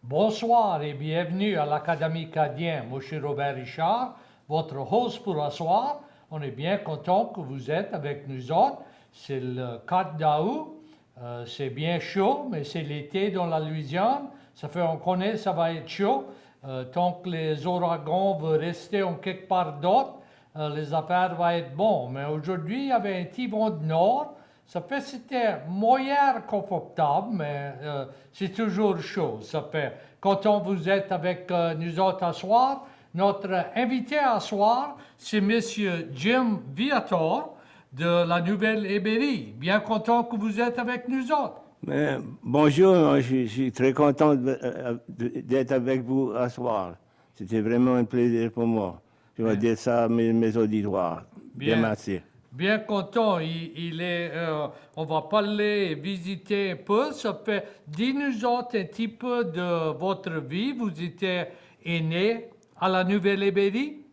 Bonsoir et bienvenue à l'Académie Acadienne. Moi, je suis Robert Richard, votre host pour ce soir. On est bien content que vous êtes avec nous autres. C'est le 4 d'août. C'est bien chaud, mais c'est l'été dans la Louisiane. Ça fait, on connaît, ça va être chaud. Tant que les ouragans vont rester en quelque part d'autre, les affaires vont être bonnes. Mais aujourd'hui, il y avait un petit vent de nord. Ça fait c'était moyen confortable, mais c'est toujours chaud. Ça fait. Quand on vous êtes avec nous autres à soir, notre invité à soir, c'est Monsieur Jim Viator de la Nouvelle-Ébérie. Bien content que vous êtes avec nous autres. Bonjour, je suis très content d'être avec vous ce soir. C'était vraiment un plaisir pour moi. Je vais Bien. dire ça à mes auditoires. Bien, Bien. merci. Bien content. On va parler et visiter un peu. Ça fait, dis-nous autres un petit peu de votre vie. Vous étiez né à la Nouvelle-Ébérie?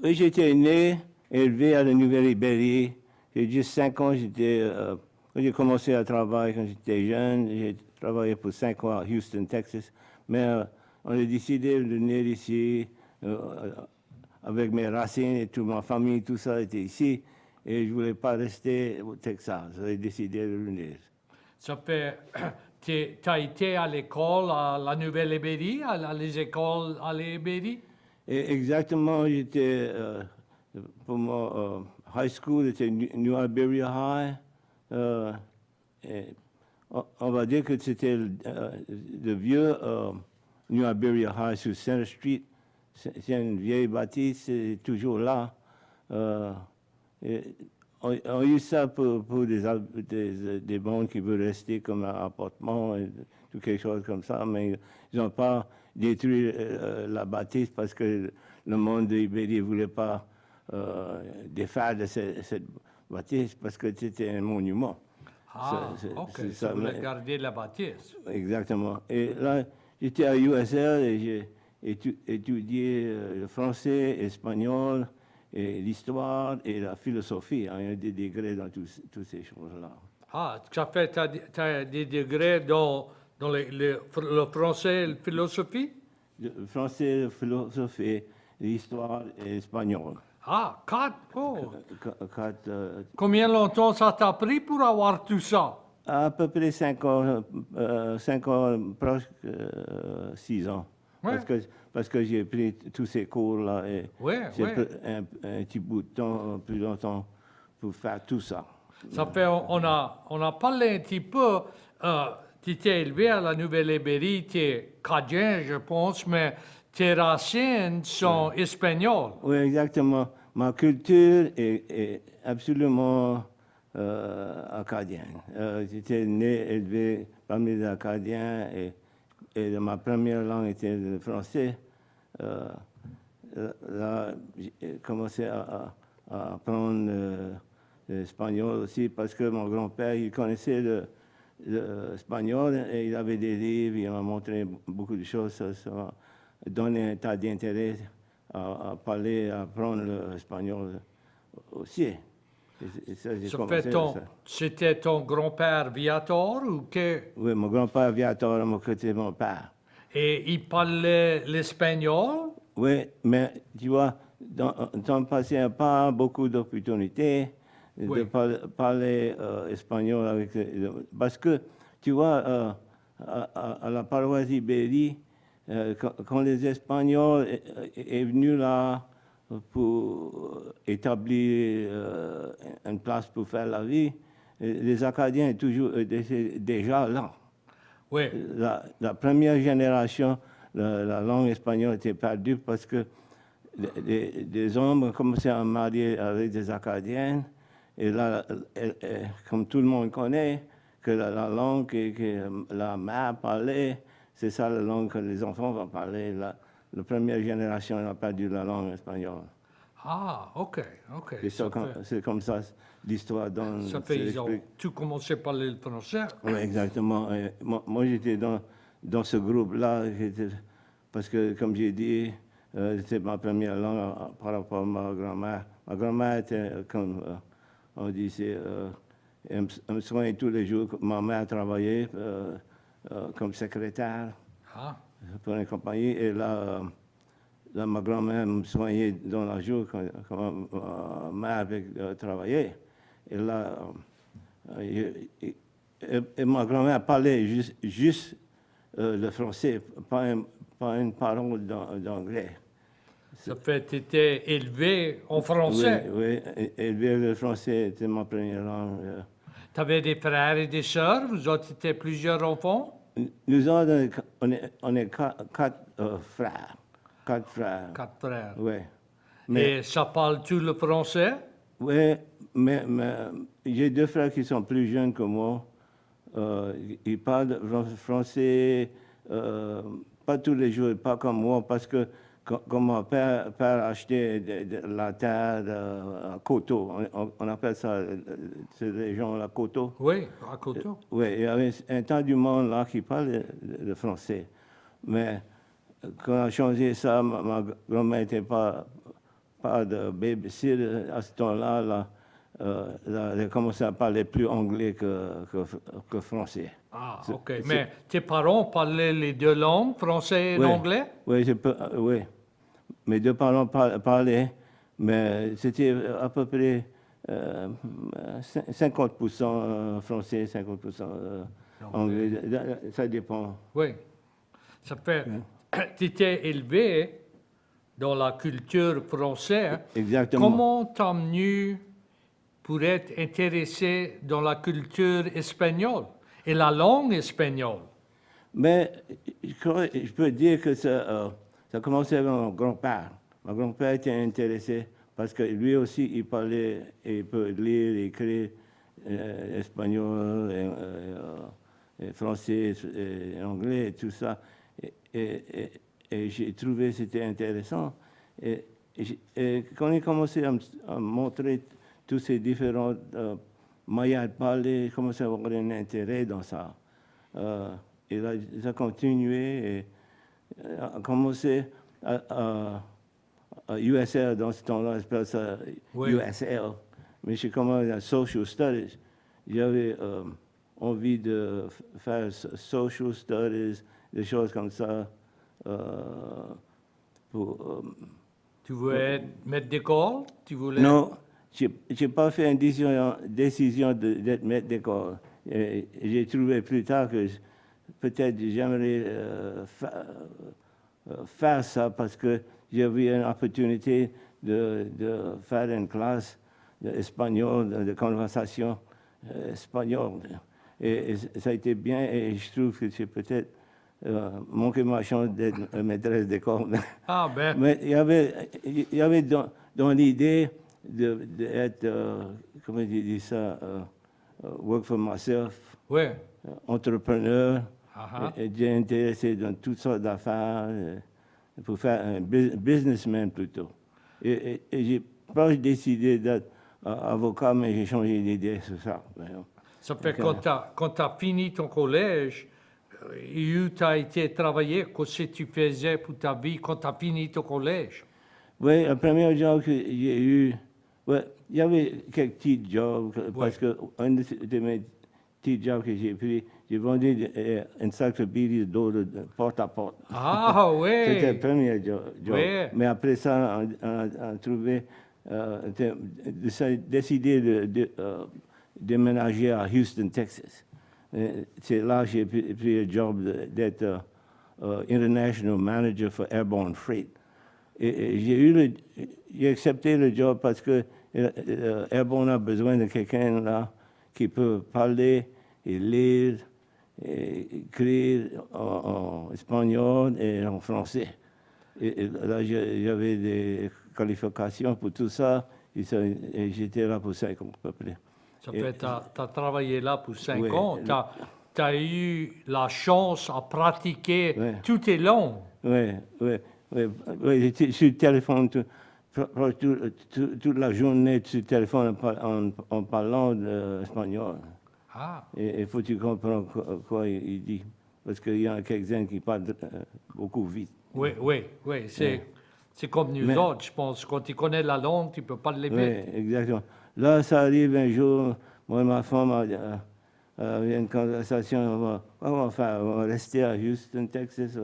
Oui, j'étais né, élevé à la Nouvelle-Ibérie. J'ai juste 5 ans, quand j'ai commencé à travailler quand j'étais jeune. J'ai travaillé pour 5 ans à Houston, Texas. Mais on a décidé de venir ici avec mes racines et toute ma famille, tout ça était ici. Et je ne voulais pas rester au Texas. J'ai décidé de venir. Ça fait, tu as été à l'école à la Nouvelle-Ébérie, les écoles à l'Ébérie? Et exactement, pour mon high school, c'était New Iberia High. Et on va dire que c'était le vieux New Iberia High sur Center Street. C'est une vieille bâtisse, c'est toujours là. Et on a eu ça pour des bandes qui veulent rester comme un appartement, tout quelque chose comme ça, mais ils n'ont pas détruit la bâtisse parce que le monde d'Ibérie ne voulait pas défaire de cette bâtisse parce que c'était un monument. Ah, ok, ça voulait garder la bâtisse. Exactement. Et là, j'étais à USL et j'ai étudié le français, l'espagnol, et l'histoire et la philosophie. Il y a des degrés dans toutes ces choses-là. Ah, ça fait, tu as des degrés dans le français et la philosophie? Le français, la philosophie, l'histoire et l'espagnol. Ah, 4. Oh. Combien longtemps ça t'a pris pour avoir tout ça? À peu près 5 ans, 5 ans, presque 6 ans. Ouais. Parce que j'ai pris tous ces cours-là et Ouais, j'ai ouais. pris un petit bout de temps, plus longtemps, pour faire tout ça. Ça fait, on a parlé un petit peu, tu t'es élevé à la Nouvelle-Ébérie, tu es cadien, je pense, mais tes racines sont espagnoles. Oui, exactement. Ma culture est absolument acadienne. J'étais né, élevé parmi les Acadiens et ma première langue était le français. Là, j'ai commencé à apprendre l'espagnol aussi parce que mon grand-père, il connaissait l'espagnol et il avait des livres, il m'a montré beaucoup de choses. Ça m'a donné un tas d'intérêt à parler, à apprendre l'espagnol aussi. Et ça, j'ai commencé ça. C'était ton grand-père Viator ou que? Oui, mon grand-père Viator m'a côté mon père. Et il parlait l'espagnol? Oui, mais tu vois, dans le passé, il n'y a pas beaucoup d'opportunités Oui. de parler espagnol avec... parce que, tu vois, à la paroisse Ibérie, quand les Espagnols est venu là pour établir une place pour faire la vie, les Acadiens toujours déjà là. Oui. La première génération, la langue espagnole était perdue parce que des hommes ont commencé à marier avec des Acadiennes. Et là, comme tout le monde connaît, que la langue que la mère parlait, c'est ça la langue que les enfants vont parler. La première génération a perdu la langue espagnole. Ah, ok. C'est comme ça l'histoire donne. Ça fait, ils ont tout commencé à parler le français. Oui, exactement. Et moi j'étais dans ce groupe-là, parce que, comme j'ai dit, c'était ma première langue par rapport à ma grand-mère. Ma grand-mère était, comme on disait, elle me soignait tous les jours. Ma mère travaillait comme secrétaire. Ah, pour une compagnie. Et là, là ma grand-mère me soignait dans la jour quand ma mère avait travaillé. Et là, et ma grand-mère parlait juste le français, pas une parole d'anglais. ça fait que tu étais élevé en français. Oui, oui. Et le français était ma première langue. Tu avais des frères et des sœurs, vous autres étiez plusieurs enfants? Nous autres, on est quatre frères. Quatre frères. 4 frères. Oui. Mais, Et ça parle tout le français? oui, mais j'ai deux frères qui sont plus jeunes que moi. Ils parlent français pas tous les jours, pas comme moi, parce que quand mon père achetait de la terre à Coteau, on appelle ça, ces régions-là, Coteau. Oui, à Coteau. Oui, il y avait un temps du monde là qui parlait le français. Mais quand on a changé ça, ma grand-mère n'était pas de babysitter à ce temps-là. Là, elle a commencé à parler plus anglais que français. Ah, OK. Mais tes parents parlaient les deux langues, français et Oui, anglais? oui, oui. Mes deux parents parlaient, mais c'était à peu près 50% français, 50% anglais. Ça dépend. Oui. Ça fait, tu étais élevé dans la culture française. Exactement. Comment t'as venu pour être intéressé dans la culture espagnole et la langue espagnole? Mais je peux dire que ça a commencé avec mon grand-père. Mon grand-père était intéressé parce que lui aussi, il parlait, il peut lire, écrire espagnol, et français, et anglais, et tout ça. Et j'ai trouvé que c'était intéressant. Et quand il commençait à me montrer tous ces différents moyens de parler, il commençait à avoir un intérêt dans ça. Et là, ça a continué et a commencé à USL dans ce temps-là, je appelle ça Oui. USL. Mais j'ai commencé à Social Studies. J'avais envie de faire Social Studies, des choses comme ça. Pour, Tu voulais être maître d'école? Tu voulais... non, je n'ai pas fait une décision d'être maître d'école. J'ai trouvé plus tard que peut-être j'aimerais faire ça parce que j'ai eu une opportunité de faire une classe d'espagnol, de conversation espagnole. Et ça a été bien et je trouve que c'est peut-être manqué ma chance d'être maîtresse d'école. Ah ben, Mais il y avait dans l'idée d'être, comment je dis ça, work for myself, oui. entrepreneur. Ah, Et j'ai intéressé dans toutes sortes d'affaires pour faire un businessman plutôt. Et j'ai pas décidé d'être avocat, mais j'ai changé d'idée sur ça. Ça fait que quand tu as fini ton collège, où tu as été travailler, qu'est-ce que tu faisais pour ta vie quand tu as fini ton collège? Oui, le premier job que j'ai eu, ouais, il y avait quelques petits jobs, parce que un de mes petits jobs que j'ai pris, j'ai vendu une encyclopédie d'eau de porte à porte. Ah C'était le oui, premier job. Oui. Mais après ça, on a trouvé, décidé de déménager à Houston, Texas. C'est là que j'ai pris le job d'être International Manager for Airborne Freight. Et j'ai accepté le job parce que Airborne a besoin de quelqu'un là qui peut parler et lire, et écrire en espagnol et en français. Et là, j'avais des qualifications pour tout ça et j'étais là pour 5 ans à peu près. Ça fait que tu as travaillé là pour 5 Oui. ans. Tu as eu la chance à pratiquer Oui. toutes tes langues. Oui, oui, oui. J'étais sur le téléphone toute la journée sur le téléphone en parlant espagnol. Ah, Et il faut que tu comprennes quoi il dit. Parce qu'il y en a quelques-uns qui parlent beaucoup vite. oui, oui, oui. C'est comme nous Mais- autres, je pense. Quand tu connais la langue, tu peux parler Oui, vite. exactement. Là, ça arrive un jour, moi et ma femme il y a une conversation, on va faire, on va rester à Houston, Texas,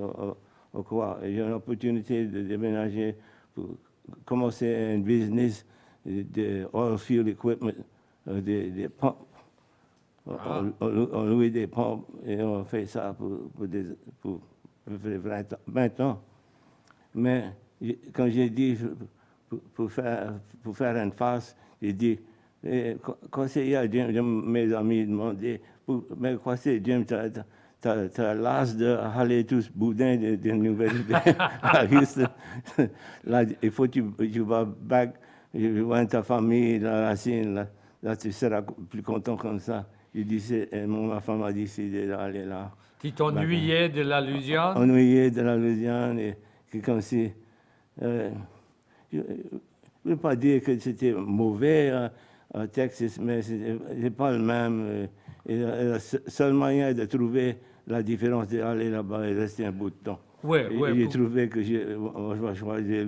ou quoi. J'ai une opportunité de déménager pour commencer un business de oil field equipment, des pompes. On loue des pompes et on fait ça pour à peu près 20 ans. Mais quand j'ai dit pour faire une face, j'ai dit, conseiller à Jim, mes amis demandaient, mais quoi c'est Jim, t'as l'as d'aller tous boudin de Nouvelle-Idée à Houston. Là, il faut que tu vas back, je vois ta famille, la racine, là tu seras plus content comme ça. J'ai dit, ma femme a décidé d'aller là. Tu t'ennuyais de la Louisiane? Ennuyé de la Louisiane, et c'est comme si... je ne veux pas dire que c'était mauvais à Texas, mais ce n'est pas le même. Et le seul moyen de trouver la différence d'aller là-bas et rester un bout de temps. Oui, Et oui. j'ai trouvé que je vais choisir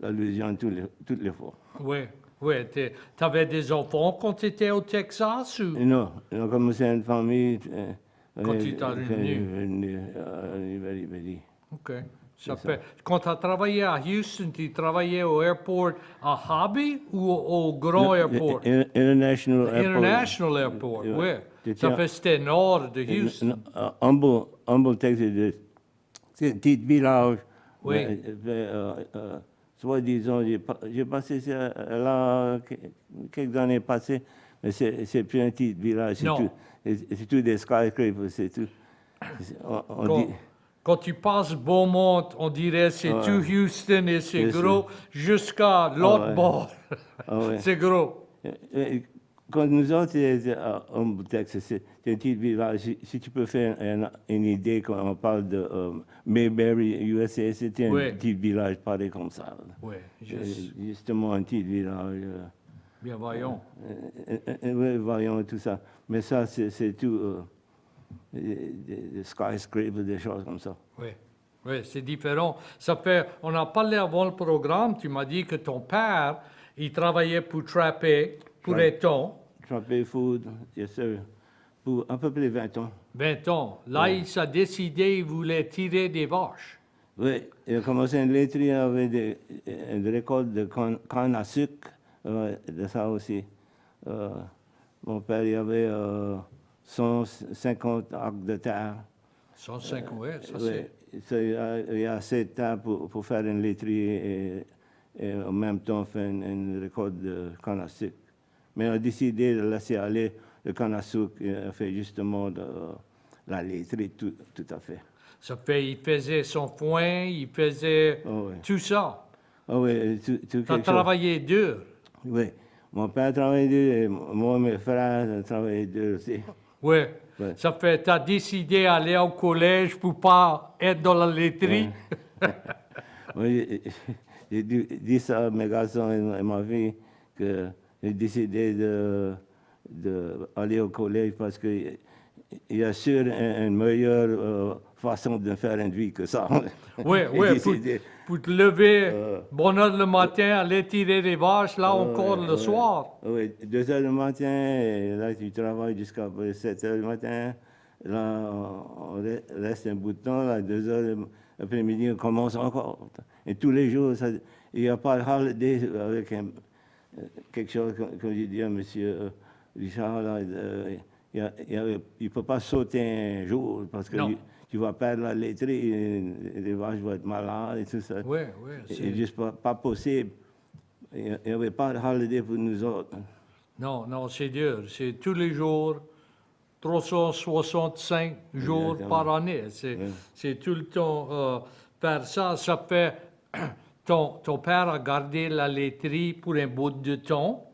la Louisiane toutes les fois. Oui, oui. Tu avais des enfants quand tu étais au Texas ou Et non, on a commencé une famille. quand tu t'es revenu? Venu à Nouvelle-Ibérie. OK. Ça fait, quand tu as travaillé à Houston, tu travaillais au airport à Hobby ou au grand airport? International Airport. International Airport, Ouais. oui. C'était Ça fait c'était nord de Houston. Humble, Texas, c'est un petit village. Oui. Soit disons, j'ai passé ça là quelques années passées, mais c'est plus un petit village, Non. c'est tout des skyscrapers, c'est tout. On Quand, dit, quand tu passes Beaumont, on dirait c'est Ouais. tout Houston et c'est C'est gros jusqu'à l'autre ouais. bord. ah ouais. C'est gros. Quand nous autres, à Humble, Texas, c'est un petit village. Si tu peux faire une idée quand on parle de Mayberry, USA, c'était un Oui. petit village pareil comme ça. Oui, Justement, un petit village. bien voyons. Oui, voyons tout ça. Mais ça, c'est tout des skyscrapers, des choses comme ça. Oui, oui, c'est différent. Ça fait, on a parlé avant le programme, tu m'as dit que ton père, il travaillait pour Trappé, pour Ouais. Eton, Trappé Food, yes sir, pour à peu près 20 ans. 20 ans. Là, il s'est décidé, il voulait tirer des vaches. Oui, il a commencé une laiterie avec une récolte de canne à sucre, de ça aussi. Mon père, il avait 150 acres de terre. 105, oui, ça Oui, c'est... il y a assez de terre pour faire une laiterie et en même temps faire une récolte de canne à sucre. Mais on a décidé de laisser aller le canne à sucre et fait justement la laiterie tout à fait. Ça fait, il faisait son foin, il faisait Oh, oui. tout ça. Ah oui, tout Tu as quelque chose. travaillé dur. Oui, mon père travaillait dur et moi et mes frères travaillaient dur aussi. Oui. Ouais. Ça fait, tu as décidé d'aller au collège pour pas être dans la laiterie. Oui, j'ai dit ça à mes garçons et ma fille que j'ai décidé d'aller au collège parce qu'il y a sûr une meilleure façon de faire une vie que ça. Oui, J'ai oui, décidé. pour te lever, bonne heure le matin, aller tirer des vaches, là encore le soir. Oui, 2 heures du matin, et là tu travailles jusqu'à 7 heures du matin. Là, on reste un bout de temps, là, 2 heures l'après-midi, on commence encore. Et tous les jours, il n'y a pas de holiday avec quelque chose, comme j'ai dit à M. Richard, là, il ne peut pas sauter un jour parce que Non. tu vas perdre la laiterie, et les vaches vont être malades et tout ça. Oui, oui. C'est juste pas possible. Il n'y avait pas de holiday pour nous autres. Non, non, c'est dur. C'est tous les jours, 365 jours Exactement. par année. C'est tout le temps faire ça. Ça fait... ton père a gardé la laiterie pour un bout de temps.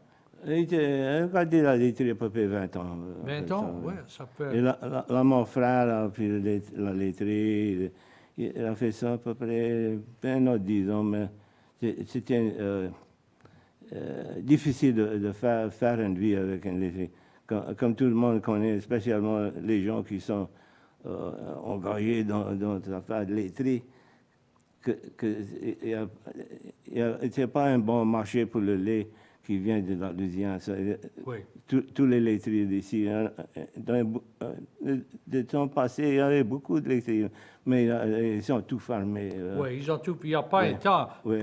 Il a gardé la laiterie à peu près 20 ans. 20 ans, oui, ça fait... Et là, mon frère a pris la laiterie. Il a fait ça à peu près un autre 10 ans, mais c'était difficile de faire une vie avec une laiterie. Comme tout le monde connaît, spécialement les gens qui sont engagés dans l'affaire de laiterie, il n'y a pas un bon marché pour le lait qui vient de la Louisiane. Oui. Tous les lettriers d'ici. Dans le temps passé, il y avait beaucoup de lettriers, mais ils ont tout fermé. Oui, ils ont tout. Il n'y a pas un temps. Oui.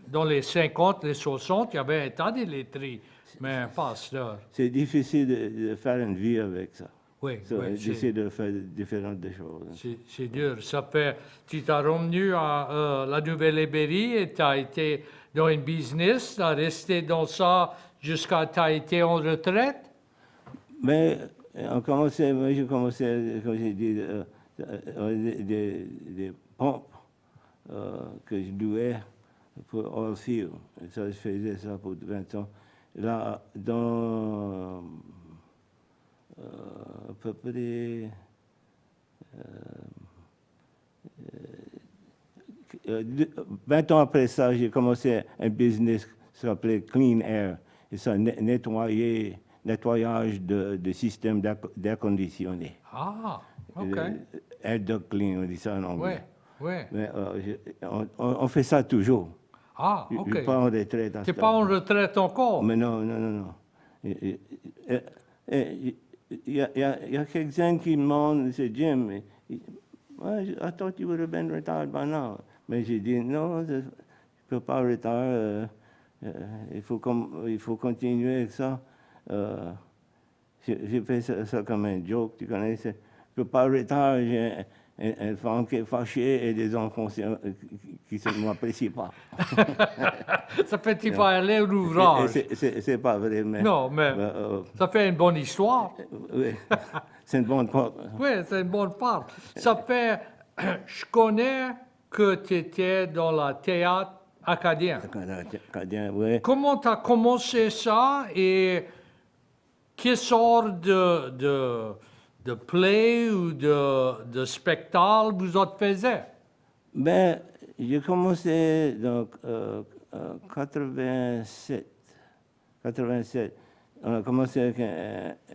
Dans les 50, les 60, il y avait un tas de laiteries, mais pas ça. C'est difficile de faire une vie avec ça. Oui, J'essaie de faire différentes choses. c'est dur. Tu t'es revenu à la Nouvelle-Ébérie et tu as été dans un business, tu as resté dans ça jusqu'à tu as été en retraite? Mais moi j'ai commencé, comme j'ai dit, des pompes que je louais pour Oilfield. Et ça, je faisais ça pour 20 ans. Là, dans à peu près 20 ans après ça, j'ai commencé un business qui s'appelait Clean Air. Et ça, nettoyage de systèmes d'air conditionné. Ah, OK. Air duct clean, on dit ça en Oui, anglais. oui. Mais on fait ça toujours. Ah, Je OK. suis pas en retraite à Tu ce n'es pas en stade. retraite encore? Mais non. Il y a quelqu'un qui me demande, c'est Jim, I thought you would have been retired by now. Mais j'ai dit, non, je ne peux pas retirer. Il faut continuer avec ça. J'ai fait ça comme un joke, tu connais. Je ne peux pas retirer. J'ai une femme qui est fâchée et des enfants qui ne m'apprécient pas. Ça fait que tu vas aller à l'ouvrage. C'est pas vrai, mais... Non, mais ça fait une bonne histoire. Oui, c'est une bonne part. Oui, c'est une bonne part. Ça fait, je connais que tu étais dans la théâtre acadien. Acadien, oui. Comment tu as commencé ça et quelle sorte de play ou de spectacle vous autres faisiez? Ben, j'ai commencé dans 87. On a commencé avec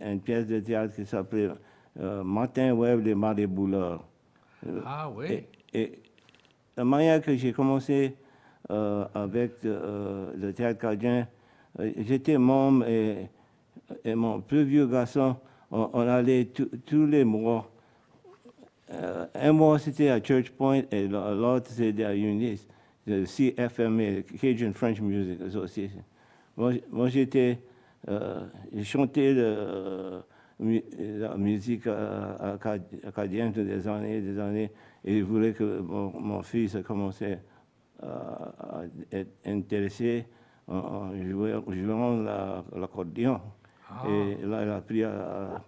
une pièce de théâtre qui s'appelait Martin Webb des Marés-Bouleurs. Ah oui. Et la manière que j'ai commencé avec le théâtre acadien, j'étais membre et mon plus vieux garçon, on allait tous les mois. Un mois c'était à Church Point et l'autre c'était à Eunice, le CFMA, Cajun French Music Association. Moi j'ai chanté la musique acadienne toutes des années, et je voulais que mon fils commençait à être intéressé en jouant l'accordéon. Et là, il a pris là,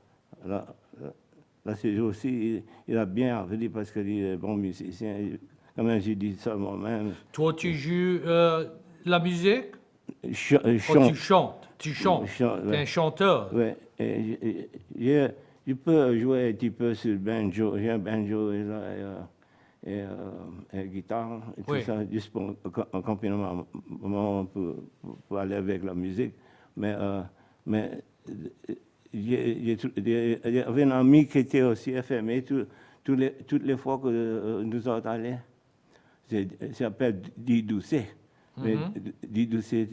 c'est aussi, il a bien appris parce qu'il est bon musicien. Comme j'ai dit ça moi-même. Toi, tu joues la musique? Je Oh, tu chantes. Tu ouais. es un chanteur. Oui. Je peux jouer un petit peu sur le banjo. J'ai un banjo et guitare et tout ça, juste pour un accompagnement pour aller avec la musique. Mais il y avait un ami qui était aussi FME toutes les fois que nous autres allés. Il s'appelle Di Doucet. Mais Di Doucet,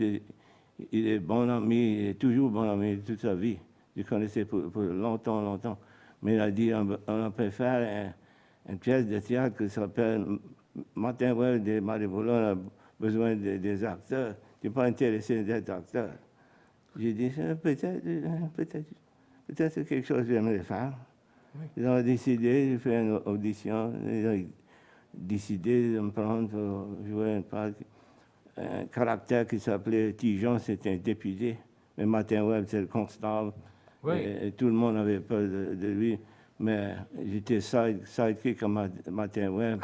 il est bon ami, il est toujours bon ami toute sa vie. Je connaissais pour longtemps. Mais il a dit, on peut faire une pièce de théâtre qui s'appelle Martin Webb des Marés-Bouleurs, on a besoin des acteurs. Tu n'es pas intéressé d'être acteur. J'ai dit, peut-être quelque chose que j'aimerais faire. Oui. Ils ont décidé de faire une audition. Ils ont décidé de me prendre pour jouer un caractère qui s'appelait Tijon, c'était un député. Mais Martin Webb, c'est le constable. Oui. Et tout le monde avait peur de lui. Mais j'étais sidekick comme Martin Webb.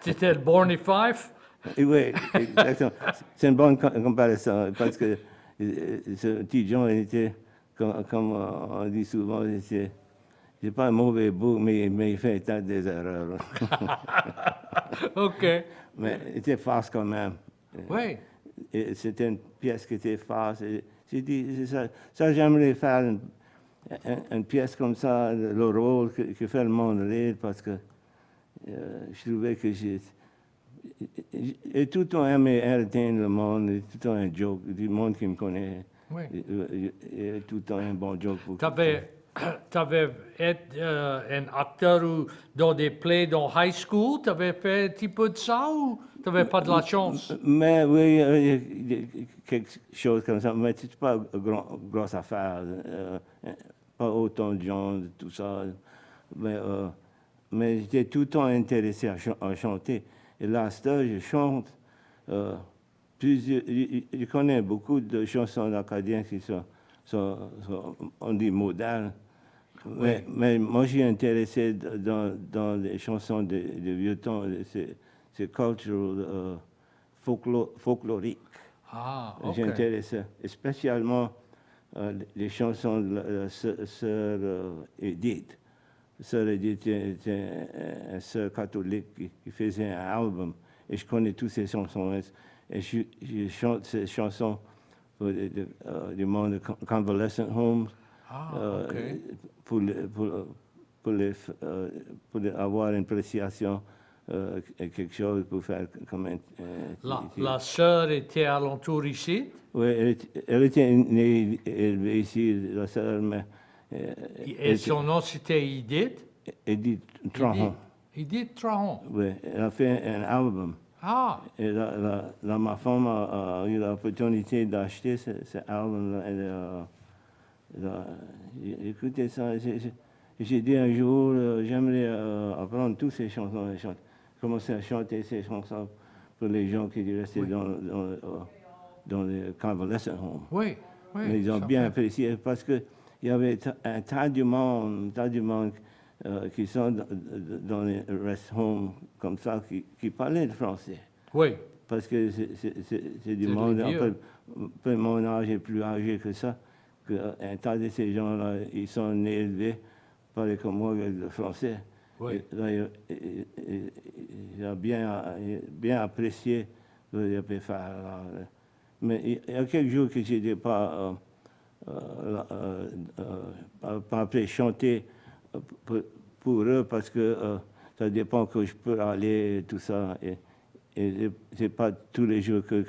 C'était le Borny Fife? Oui, exactement. C'est une bonne comparaison parce que ce Tijon était, comme on dit souvent, c'est pas un mauvais bout, mais il fait un tas des erreurs. OK. Mais il était farce quand même. Oui. C'était une pièce qui était farce. J'ai dit, ça j'aimerais faire une pièce comme ça, le rôle qui fait le monde rire, parce que je trouvais que J'ai tout le temps aimé entertainer le monde, et tout le temps un joke, du monde qui me connaît. Oui. Et tout le temps un bon joke. T'avais été un acteur dans des plays dans high school? T'avais fait un petit peu de ça ou t'avais pas de la chance? Mais oui, il y a quelque chose comme ça, mais c'est pas une grosse affaire. Pas autant de gens, tout ça. Mais j'étais tout le temps intéressé à chanter. Et là, à ce temps, je chante. Je connais beaucoup de chansons acadiennes qui on dit, modernes. Mais moi, je suis intéressé dans les chansons de vieux temps. C'est cultural, folklorique. Ah, J'ai ok. intéressé, spécialement les chansons de la sœur Edith. Sœur Edith était une sœur catholique qui faisait un album. Et je connais toutes ces chansons. Et je chante ces chansons pour du monde de convalescent homes. Ah, ok. Pour avoir une appréciation, quelque chose pour faire comme un... La sœur était alentour ici? Oui, elle était née élevée ici, la sœur, mais... Et son nom c'était Edith? Edith Trahan. Edith Trahan. Oui, elle a fait un album. Ah, Et là, ma femme a eu l'opportunité d'acheter ce album-là. J'ai écouté ça. J'ai dit un jour, j'aimerais apprendre toutes ces chansons. Commencer à chanter ces chansons pour les gens qui restaient dans les convalescent homes. oui, oui. Mais ils ont ça bien fait- apprécié parce qu'il y avait un tas de monde qui sont dans les rest homes comme ça, qui parlaient le français. Oui, Parce que c'est du C'est monde, les un vieux. peu mon âge est plus âgé que ça. Un tas de ces gens-là, ils sont nés élevés, parlaient comme moi le français. oui. Et là, il a bien apprécié ce qu'il avait fait. Mais il y a quelques jours que je n'étais pas appelé chanter pour eux parce que ça dépend que je peux aller, tout ça. Et c'est pas tous les jours que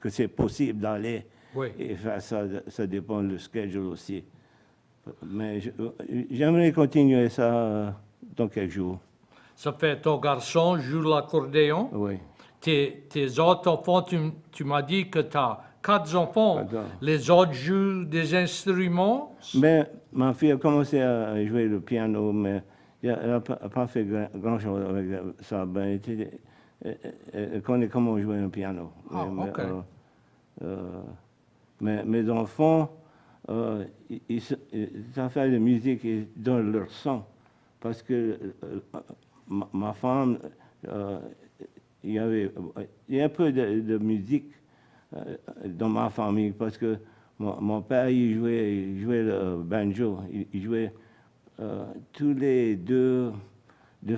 c'est possible d'aller Oui. et faire ça. Ça dépend du schedule aussi. Mais j'aimerais continuer ça dans quelques jours. Ça fait ton garçon joue l'accordéon. Oui. Tes autres enfants, tu m'as dit que tu as 4 enfants. Quatre. Les autres jouent des instruments. Mais ma fille a commencé à jouer le piano, mais elle n'a pas fait grand-chose avec ça. Ben, elle connaît comment jouer un piano. Ah, ok. Mais mes enfants, ils savent faire de musique dans leur sang. Parce que ma femme, il y a un peu de musique dans ma famille, parce que mon père, il jouait le banjo. Il jouait tous les deux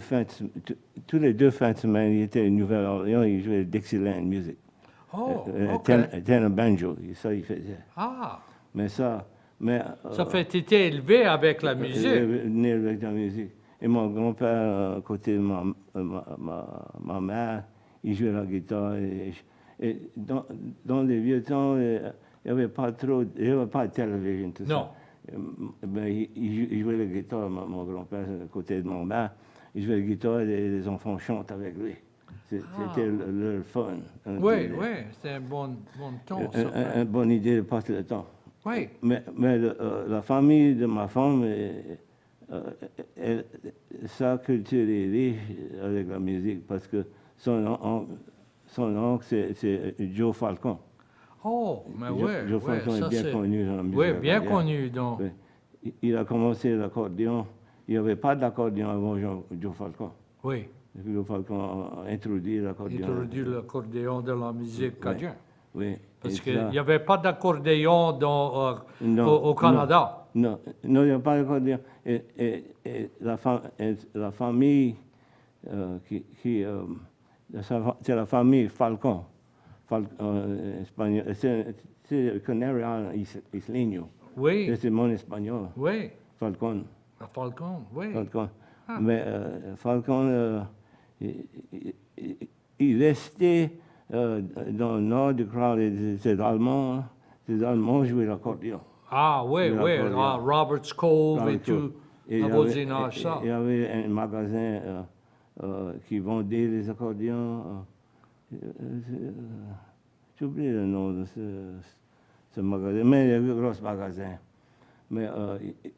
fins de semaine, il était à Nouvelle-Orléans, il jouait Dixieland Music. Oh, ok. Tenor banjo, ça il faisait. Ah, Mais ça fait que tu étais élevé avec la musique. né avec la musique. Et mon grand-père, à côté de ma mère, il jouait la guitare. Et dans les vieux temps, il n'y avait pas de télévision, tout Non. ça. Ben, il jouait la guitare, mon grand-père, à côté de mon mère. Il jouait la guitare et les enfants chantent avec lui. C'était leur fun. Oui, oui, c'est un bon ton. Ça fait. Une bonne idée de passer le temps. Oui, Mais la famille de ma femme, sa culture est riche avec la musique parce que son oncle, c'est Joe Falcon. oh, mais oui, Joe Falcon ça est bien c'est... connu dans la musique. Oui, bien acadienne. connu, donc. Oui. Il a commencé l'accordéon. Il n'y avait pas d'accordéon avant Joe Falcon. Oui, Joe Falcon a introduit l'accordéon. introduit l'accordéon dans la musique cadienne. Oui. Parce Et qu'il ça- n'y avait pas d'accordéon Non, au Canada. Non, il n'y a pas d'accordéon. Et la famille c'est la famille Falcon. Espagnol, c'est Canary Island isleño. Oui, C'est mon espagnol. oui, Falcon. la Falcon, oui. Falcon. Mais Falcon, il restait dans le nord du Crowley, ces Allemands jouaient l'accordéon. Ah, oui, Oui, oui, l'accordéon. à Robert's Cove et tout, Et le il y avait- voisinage, ça. il y avait un magasin qui vendait les accordéons. J'ai oublié le nom de ce magasin, mais il y avait un gros magasin. Mais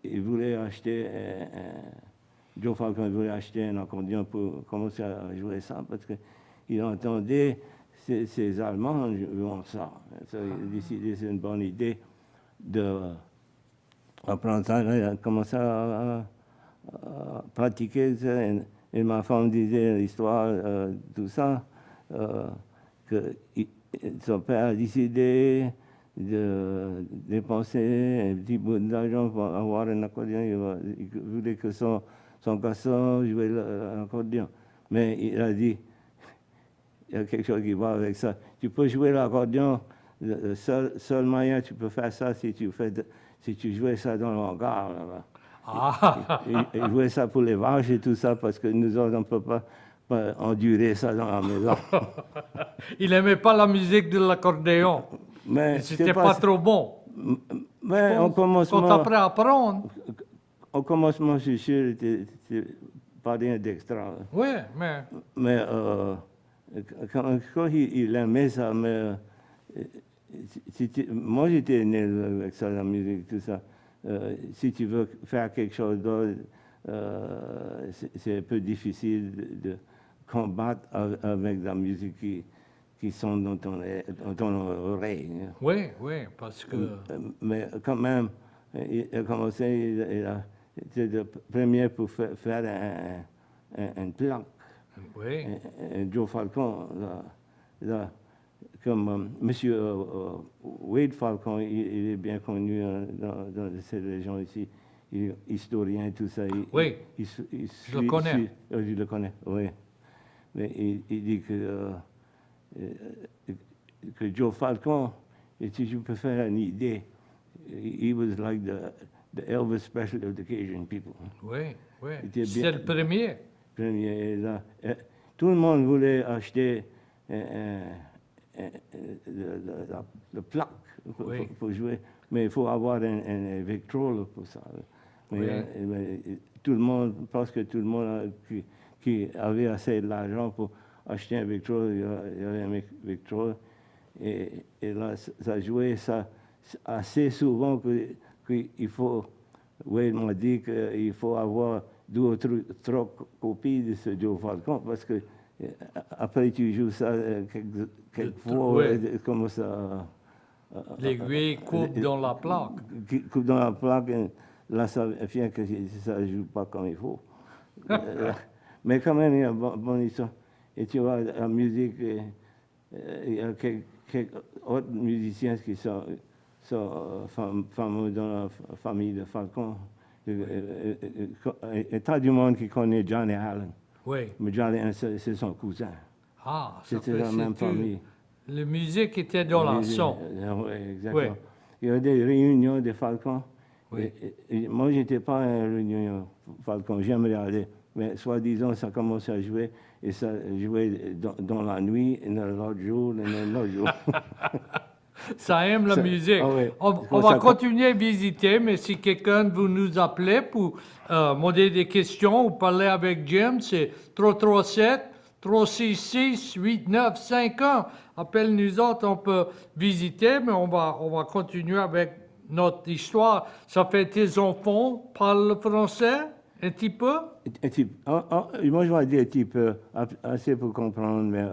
il voulait acheter, Joe Falcon voulait acheter un accordéon pour commencer à jouer ça, parce qu'il entendait ces Allemands jouant ça. Il a décidé que c'est une bonne idée d'apprendre ça. Il a commencé à pratiquer ça. Et ma femme disait l'histoire, tout ça, que son père a décidé de dépenser un petit bout d'argent pour avoir un accordéon. Il voulait que son garçon jouait l'accordéon. Mais il a dit, il y a quelque chose qui va avec ça. Tu peux jouer l'accordéon, le seul moyen tu peux faire ça si tu jouais ça dans le hangar. Là-bas. Ah, Et jouer ça pour les vaches et tout ça, parce que nous autres, on ne peut pas endurer ça dans la maison. il n'aimait pas la musique de l'accordéon. Mais C'était pas trop bon. Mais Quand après apprendre, au commencement, je suis sûr, c'était pas rien d'extra. oui, mais Mais quand il aimait ça, mais moi j'étais né avec ça, la musique, tout ça. Si tu veux faire quelque chose d'autre, c'est un peu difficile de combattre avec la musique qui sont dans ton oreille. oui, oui, parce que Mais quand même, il a commencé, c'était le premier pour faire un plaque. oui, Joe Falcon, comme Monsieur Wade Falcon, il est bien connu dans cette région ici. Il est historien et tout ça. Oui, je le connais. Je le connais, oui. Mais il dit que Joe Falcon, et si je peux faire une idée, he was like the Elvis special of the Cajun people. oui, oui. Il était C'était bien- le premier. Premier, là, tout le monde voulait acheter le plaque Oui. pour jouer, mais il faut avoir un Victrola pour ça. Mais, Oui. mais tout le monde, presque tout le monde qui avait assez d'argent pour acheter un Victrola, il y avait un Victrola. Et là, ça jouait ça assez souvent qu'il faut, Wade m'a dit qu'il faut avoir 2 ou 3 copies de ce Joe Falcon parce que après tu joues ça quelquefois, Ouais. comme ça. L'aiguille coupe dans la plaque. Qui coupe dans la plaque, et là ça vient que ça ne joue pas comme il faut. Mais quand même, il y a une bonne histoire. Et tu vois, la musique, il y a quelques autres musiciens qui sont fameux dans la famille de Falcon. Un tas du monde qui connaît Johnny Allen. Oui. Mais Johnny Allen, c'est son cousin. Ah, ça C'était fait la même c'est famille. La musique était dans la son. Oui, exactement. Oui. Il y a des réunions de Falcon. Oui. Et moi, je n'étais pas à une réunion Falcon, j'aimerais aller. Mais soi-disant, ça commençait à jouer, et ça jouait dans la nuit, et l'autre jour, et l'autre jour. Ça aime la Ça- musique. ah oui. On va continuer à visiter, mais si quelqu'un veut nous appeler pour demander des questions ou parler avec Jim, c'est 337-366-8951. Appelle-nous autres, on peut visiter, mais on va continuer avec notre histoire. Ça fait tes enfants parlent le français un petit peu? Un petit, moi, je vais dire un petit peu, assez pour comprendre, mais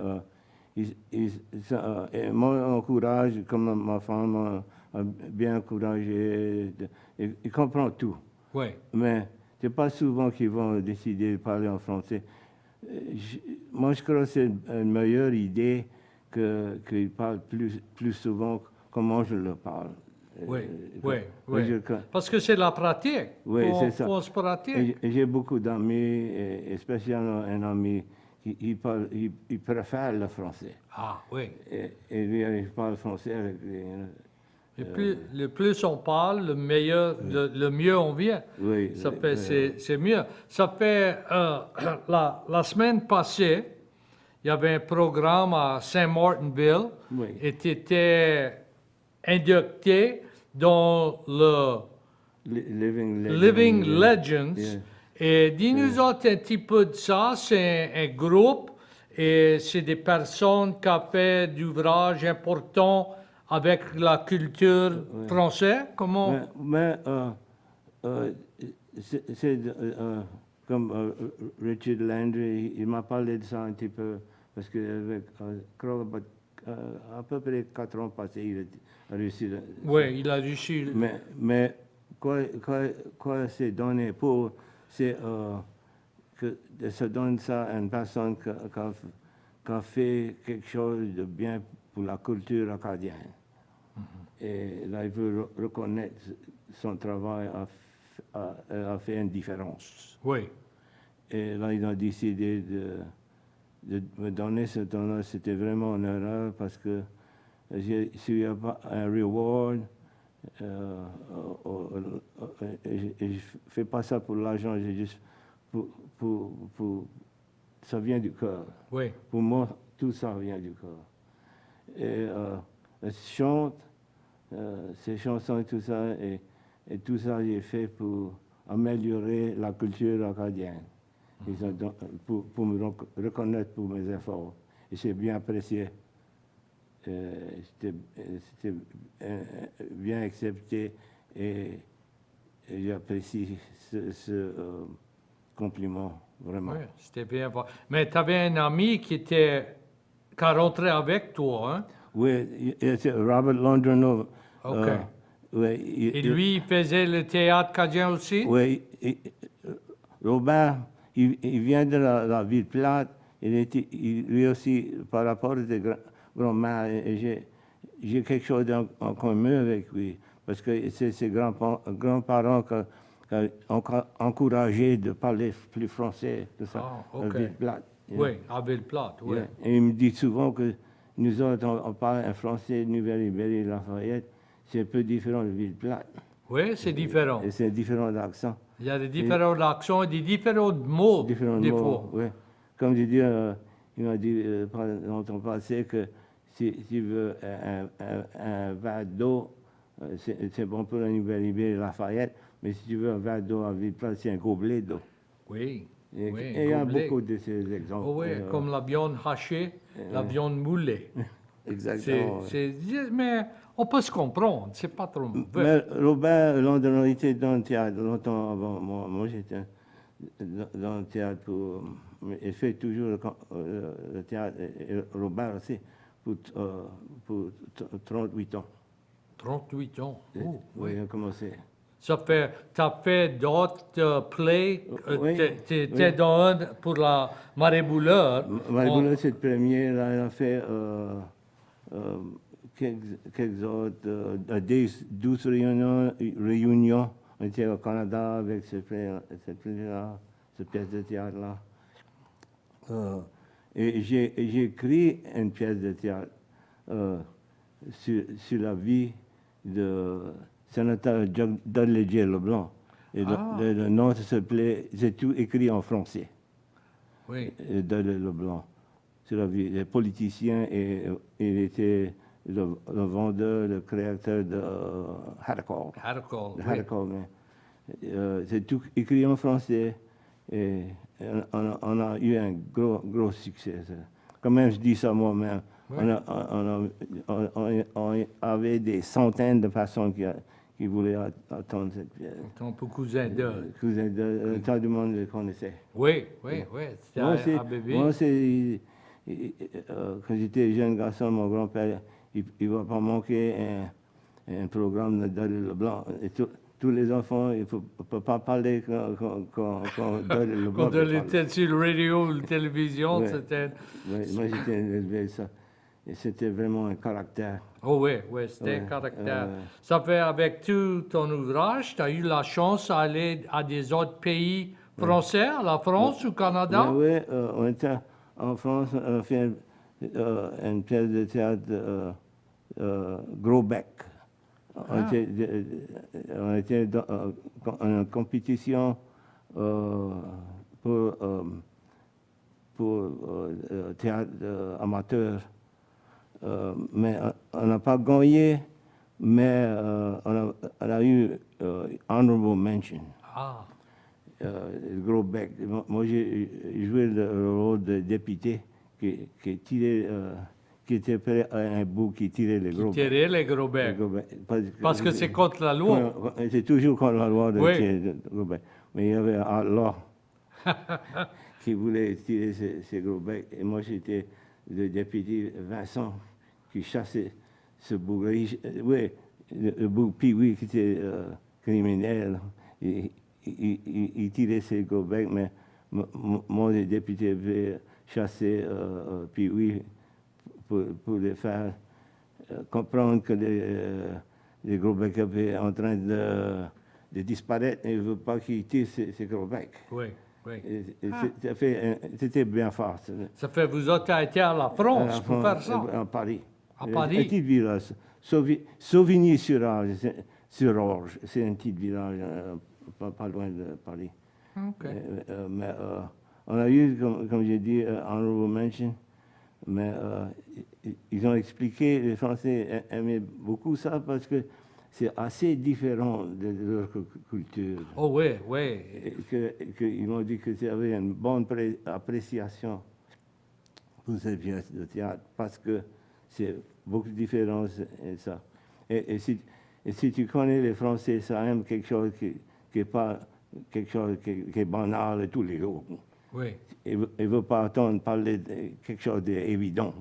moi, encourage, comme ma femme a bien encouragé, il comprend tout. Oui, Mais c'est pas souvent qu'ils vont décider de parler en français. Moi, je crois que c'est une meilleure idée qu'ils parlent plus souvent comment je le parle. oui, Moi, oui. je- Parce que c'est la pratique. Oui, c'est ça. Faut se pratiquer. Et j'ai beaucoup d'amis, et spécialement un ami qui préfère le français. Ah, oui. Et lui, il parle français avec lui. Le plus on parle, le meilleur, le mieux on vient. Oui, Ça oui, fait, c'est mieux. Ça fait, la semaine passée, il y avait un programme à Saint-Martinville Oui. et tu étais inducté dans le Living Legends. Yeah. Et dis-nous autres un petit peu de ça. C'est un groupe et c'est des personnes qui ont fait d'ouvrages importants avec la culture française. Comment? Mais c'est comme Richard Landry, il m'a parlé de ça un petit peu, parce que avec à peu près 4 ans passés, il a réussi. Oui, il a réussi. Mais quoi c'est donné pour, c'est que se donne ça à une personne qui a fait quelque chose de bien pour la culture acadienne. Et là, il veut reconnaître son travail a fait une différence. Oui. Et là, ils ont décidé de me donner ce don-là. C'était vraiment une erreur parce que s'il n'y a pas un reward, et je ne fais pas ça pour l'argent, j'ai juste ça vient du cœur. Oui. Pour moi, tout ça vient du cœur. Et je chante ces chansons et tout ça, et tout ça, j'ai fait pour améliorer la culture acadienne. Pour me reconnaître pour mes efforts. Et c'est bien apprécié. C'était bien accepté et j'apprécie ce compliment, vraiment. Oui, c'était bien. Mais tu avais un ami qui a rentré avec toi, hein? Oui, c'est Robert Londreneau. OK. Oui, Et lui, il faisait le théâtre cadien aussi? Oui, Robert, il vient de la ville plate. Lui aussi, par rapport à des grands-mères, j'ai quelque chose en commun avec lui. Parce que c'est ses grands-parents qui ont encouragé de parler plus français, tout ça, Ah, OK. la ville plate. Oui, à Ville-Plate, oui. Yeah. Et il me dit souvent que nous autres, on parle un français de Nouvelle-Ibérie, Lafayette, c'est un peu différent de ville plate. Oui, c'est différent. Et c'est différent d'accent. Il y a des différents accents et des différents mots, Différents des mots, fois. oui. Comme je dis, il m'a dit dans ton passé que si tu veux un verre d'eau, c'est bon pour la Nouvelle-Ibérie, Lafayette, mais si tu veux un verre d'eau à Ville-Plate, c'est un gobelet d'eau. Oui. Et oui, il y a gobelet. beaucoup de ces exemples. Oh, oui, comme la viande hachée, la viande moulée. Exactement. Mais on peut se comprendre, c'est pas trop mauvais. Mais Robert Londreneau était dans le théâtre longtemps avant moi. Moi, j'étais dans le théâtre il fait toujours le théâtre, et Robert aussi, pour 38 ans. 38 ans. Oh, Oui, il a commencé. Ça fait, tu as fait d'autres plays, Oui, tu étais dans un pour la Marée Bouleur. Malgré cette première, là, il a fait quelques autres, 12 réunions. On était au Canada avec cette pièce de théâtre-là. Et j'ai écrit une pièce de théâtre sur la vie de sénateur Dudley Leblanc. Et le nom s'appelait, c'est tout écrit en français. Oui. Dudley Leblanc. Sur la vie des politiciens, et il était le vendeur, le créateur de Hadacol. Hadacol, oui. C'est tout écrit en français. Et on a eu un gros succès. Quand même, je dis ça moi-même. Oui. On avait des centaines de personnes qui voulaient attendre cette pièce. Ton cousin de... Tout le monde le connaissait. Oui. C'était à bébé. Moi, quand j'étais jeune garçon, mon grand-père, il ne va pas manquer un programme de Dudley Leblanc. Et tous les enfants, il ne peut pas parler quand Dudley Leblanc. Quand elle était sur la radio, la télévision, c'était... Oui, moi j'étais élevé ça. Et c'était vraiment un caractère. Oh oui, c'était un caractère. Ça fait avec tout ton ouvrage, tu as eu la chance d'aller à des autres pays français, à la France ou au Canada? Oui, on était en France, on a fait une pièce de théâtre Gros Bec. On était en compétition pour, théâtre amateur. Mais on n'a pas gagné, mais on a eu honorable mention. Ah, Le gros bec. Moi, j'ai joué le rôle de député qui tirait, qui était prêt à un bout qui tirait les gros becs. tirer les gros becs. Parce que c'est contre la loi. C'est toujours contre la loi de Oui. tirer les gros becs. Mais il y avait un outlaw qui voulait tirer ces gros becs. Et moi, j'étais le député Vincent qui chassait ce bouc. Oui, le bouc Pee-wee qui était criminel. Il tirait ses gros becs, mais mon député avait chassé Pee-wee pour les faire comprendre que les gros becs étaient en train de disparaître et il ne veut pas qu'ils tirent ces gros becs. Oui, oui. C'était bien fort. Ça fait vous autres été à la France pour faire ça. À Paris. À Paris. Un petit village. Sauvigny-sur-Orge. C'est un petit village pas loin de Paris. OK. Mais on a eu, comme j'ai dit, honorable mention. Mais ils ont expliqué, les Français aimaient beaucoup ça parce que c'est assez différent de leur culture. Oh oui, oui. Ils m'ont dit que tu avais une bonne appréciation pour cette pièce de théâtre parce que c'est beaucoup de différences et ça. Et si tu connais les Français, ça aime quelque chose qui n'est pas quelque chose qui est banal tous les jours. Oui. Il ne veut pas entendre parler de quelque chose d'évident,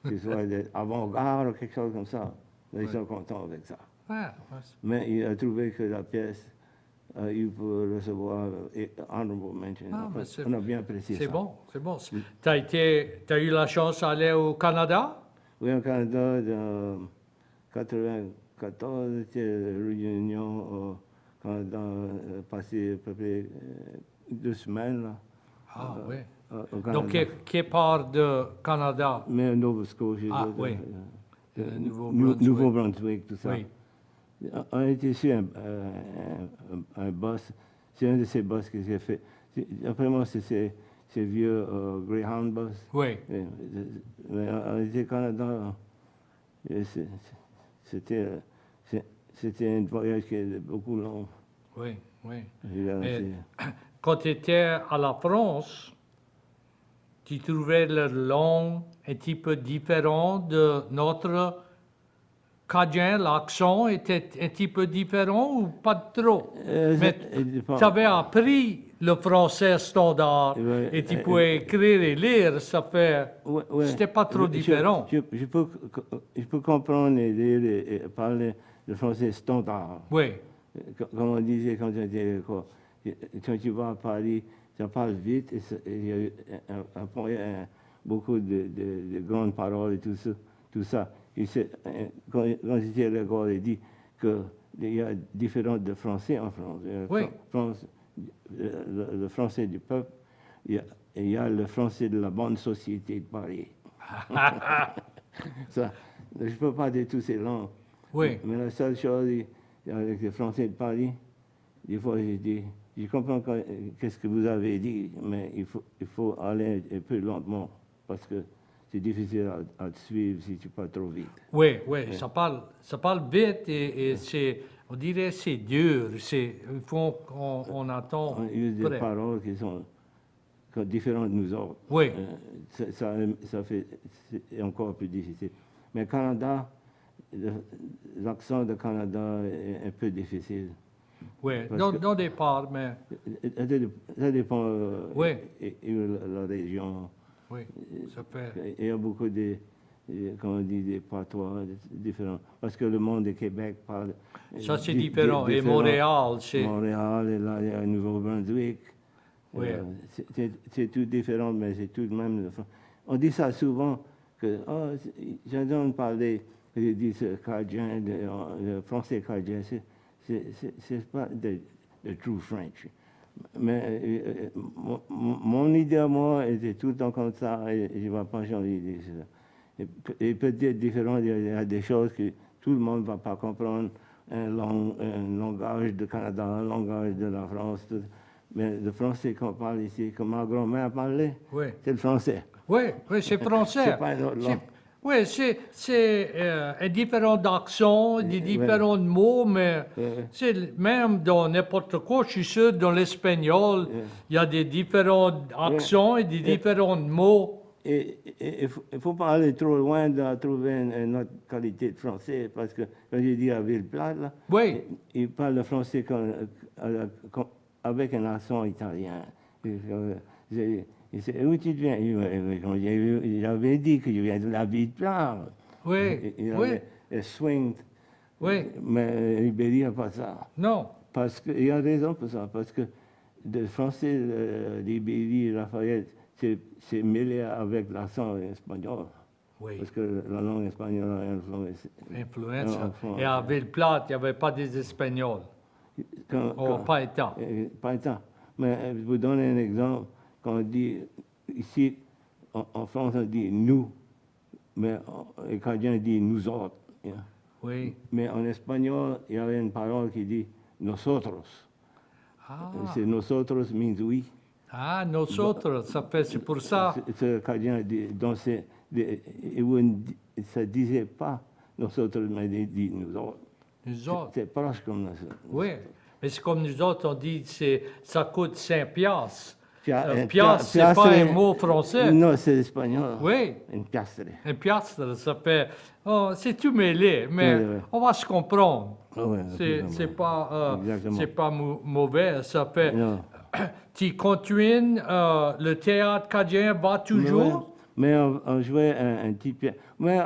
que ce soit avant-garde ou quelque chose comme ça. Ils sont contents avec ça. Ah, Mais il a trouvé que la pièce a eu pour recevoir honorable mention. On a bien apprécié ça. C'est bon, c'est bon. T'as eu la chance d'aller au Canada? Oui, au Canada, en 1994, c'était une réunion au Canada, passé à peu près 2 semaines. Là. Ah, oui. Au Canada. Donc, quelle part de Canada? Mais Nova Scotia. Ah, oui. Nouveau-Brunswick. Nouveau-Brunswick, tout ça. Oui. On était sur un bus. C'est un de ces bus que j'ai fait. Après moi, c'est ces vieux Greyhound bus. Oui. Mais on était au Canada. C'était un voyage qui était beaucoup long. Oui, oui. Mais, quand tu étais à la France, tu trouvais leur langue un petit peu différent de notre Cajun, l'accent était un petit peu différent ou pas trop? Mais tu avais appris le français standard et tu pouvais écrire et lire, ça fait... C'était pas trop différent. Je peux comprendre et lire et parler le français standard. Oui. Comme on disait quand on était à l'école. Quand tu vas à Paris, ça parle vite et il y a beaucoup de grandes paroles et tout ça. Quand j'étais à l'école, il dit qu'il y a différentes de français en France. Oui. Le français du peuple, il y a le français de la bonne société de Paris. Ça, je ne peux pas dire toutes ces langues. Oui. Mais la seule chose, avec le français de Paris, des fois, je dis, je comprends qu'est-ce que vous avez dit, mais il faut aller un peu lentement parce que c'est difficile à te suivre si tu parles trop vite. Oui, oui, ça parle vite et on dirait c'est dur. Il faut qu'on attend. On use des paroles qui sont différentes de nous autres. Oui. Ça fait c'est encore plus difficile. Mais Canada, l'accent de Canada est un peu difficile. Oui, non départ, mais... Ça dépend oui. de la région. Oui, ça fait... Il y a beaucoup des patois différents. Parce que le monde de Québec parle... Ça, c'est différent. Et Montréal, c'est... Montréal, et là, il y a Nouveau-Brunswick. Oui. C'est tout différent, mais c'est tout de même... On dit ça souvent, que j'entends parler, je dis Cajun, le français Cajun, c'est pas de true French. Mais mon idée à moi était tout le temps comme ça et je ne vais pas changer d'idée. Et peut-être différent, il y a des choses que tout le monde ne va pas comprendre un langage du Canada, un langage de la France. Mais le français qu'on parle ici, comme ma grand-mère parlait, Oui. c'est le français. Oui, oui, c'est français. C'est pas une autre langue. Oui, c'est un différent d'accent, des différents mots, mais c'est même dans n'importe quoi. Je suis sûr, dans l'espagnol, il y a des différents accents et des différents mots. Et il faut pas aller trop loin de trouver une autre qualité de français, parce que quand j'ai dit à Villeplate, là, Oui. il parle le français avec un accent italien. Il sait où tu viens? J'avais dit que je viens de la Villeplate. Oui, Il oui. avait swing, Oui. mais Ribéry n'a pas ça. Non. Parce qu'il y a raison pour ça, parce que le français, Ribéry, Lafayette, c'est mêlé avec l'accent espagnol. Oui. Parce que la langue espagnole a influencé. Influence. Et à Villeplate, il n'y avait pas des Espagnols. Pas étant. Pas étant. Mais je vous donne un exemple. Quand on dit, ici, en France, on dit nous, mais les Canadiens disent nous autres. Yeah. Oui. Mais en espagnol, il y avait une parole qui dit nosotros. Ah, C'est nosotros means oui. ah nosotros, c'est pour ça. Ce Canadien dit, donc ça ne disait pas nosotros, mais il dit nous autres. Nous autres. C'est proche comme ça. Oui. Mais c'est comme nous autres, on dit ça coûte 5 piastres. Un Piastre, c'est pas un mot français. Non, c'est espagnol. Oui. Un piastre. Un piastre, ça fait. Oh, c'est tout mêlé, mais Oui, oui. on va se comprendre. Oui, C'est pas, exactement. mauvais. Ça fait. Non. Tu continues, le théâtre cadien va toujours? Mais on jouait un petit pièce. Mais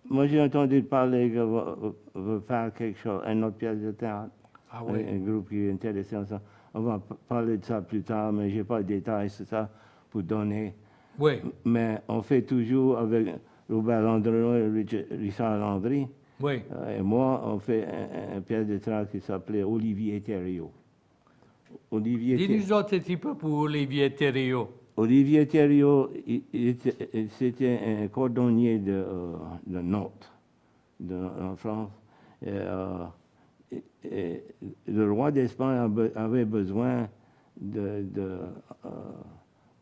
moi, j'ai entendu parler qu'on va faire quelque chose, une autre pièce de théâtre. Ah oui. Un groupe qui est intéressant. Ça. On va parler de ça plus tard, mais je n'ai pas de détails sur ça pour donner. Oui. Mais on fait toujours avec Robert Landreau et Richard Landry. Oui. Et moi, on fait une pièce de théâtre qui s'appelait Olivier Thériault. Dis-nous autres un petit peu pour Olivier Thériault. Olivier Thériault, c'était un cordonnier de Nantes, en France. Et le roi d'Espagne avait besoin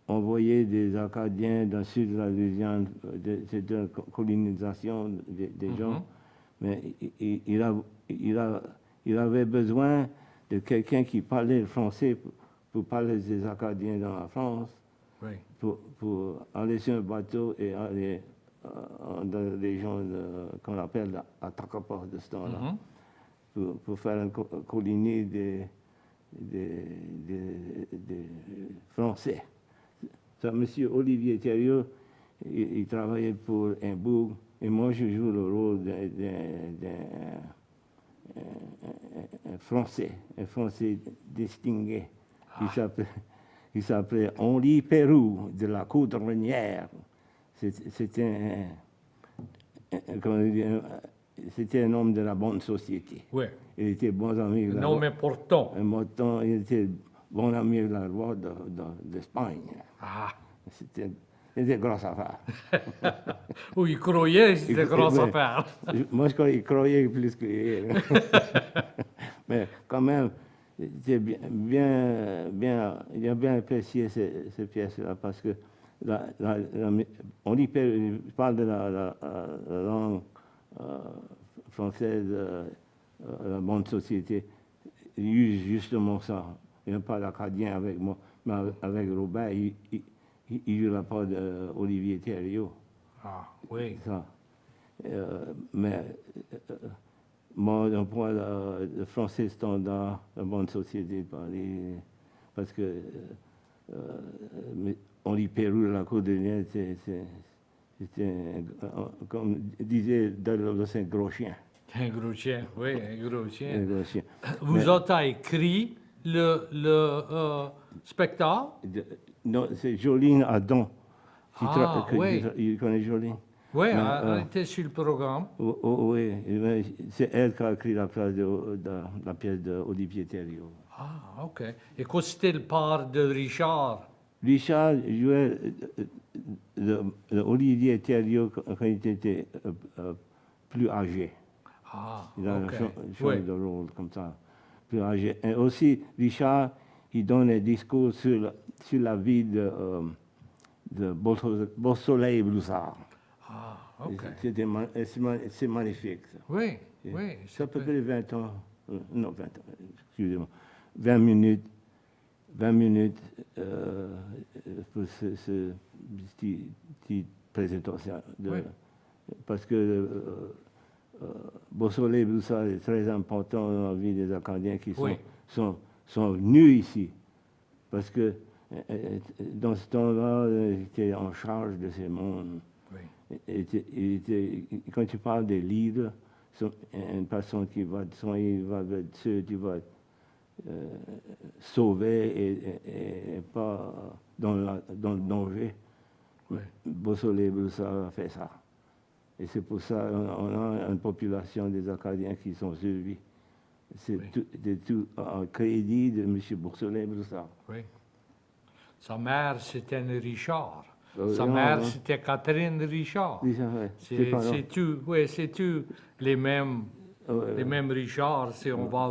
d'envoyer des Acadiens dans le sud de la Louisiane, c'était une colonisation des gens. Mais il avait besoin de quelqu'un qui parlait le français pour parler des Acadiens dans la France, Oui. pour aller sur un bateau et aller dans les régions qu'on appelle à Tacapa de ce temps-là, pour faire une colonie des Français. Ça, monsieur Olivier Thériault, il travaillait pour un bourg, et moi je joue le rôle d'un Français, un Français distingué, qui s'appelait Henri Pérou de la Coudronnière. C'était un homme de la bonne société. Oui. Il était bon ami Un homme important. il était bon ami de la roi d'Espagne. Ah. C'était une grosse affaire. Ou il croyait que c'était grosse affaire. Moi, je crois qu'il croyait plus que... Mais quand même, il a bien apprécié ces pièces-là, parce que on parle de la langue française, la bonne société. Il use justement ça. Il n'a pas l'acadien avec moi, mais avec Robert, il use la part d'Olivier Thériault. Ah, oui. Ça. Mais moi, d'un point de français standard, la bonne société de Paris, parce que on lit Pérou de la Cordillère, c'était, comme disait Dallos, un gros chien. Un gros chien, oui, un gros chien. Un gros chien. Vous avez écrit le spectacle? Non, c'est Jolene Adam. Oui. Il connaît Jolene? Oui, elle était sur le programme. Oui, c'est elle qui a écrit la pièce d'Olivier Thériault. Ah, OK. Et quoi c'était le part de Richard? Richard jouait Olivier Thériault quand il était plus âgé. Ah, Il a ok. changé de rôle comme ça, plus âgé. Et aussi, Richard, il donne un discours sur la vie de Beausoleil Broussard. Ah, ok. C'est magnifique. Ça. Oui, Et oui. c'est à peu près 20 ans, non 20 ans, excusez-moi, 20 minutes, 20 minutes pour ce petite présentation. Oui. Parce que Beausoleil Broussard est très important dans la vie des Acadiens qui Oui. sont venus ici. Parce que dans ce temps-là, il était en charge de ces mondes. Oui. Quand tu parles des leaders, une personne qui va te soigner, va être sûr, tu vas sauver et pas dans le danger. Oui. Beausoleil Broussard a fait ça. Et c'est pour ça qu'on a une population des Acadiens qui sont survie. C'est Oui. tout un crédit de M. Beausoleil Broussard. Oui. Sa mère, c'était une Richard. Sa Non, mère, non. c'était Catherine Richard. Oui, ça, ouais. C'est pas C'est tout, oui, c'est tout les mêmes Richards, si on va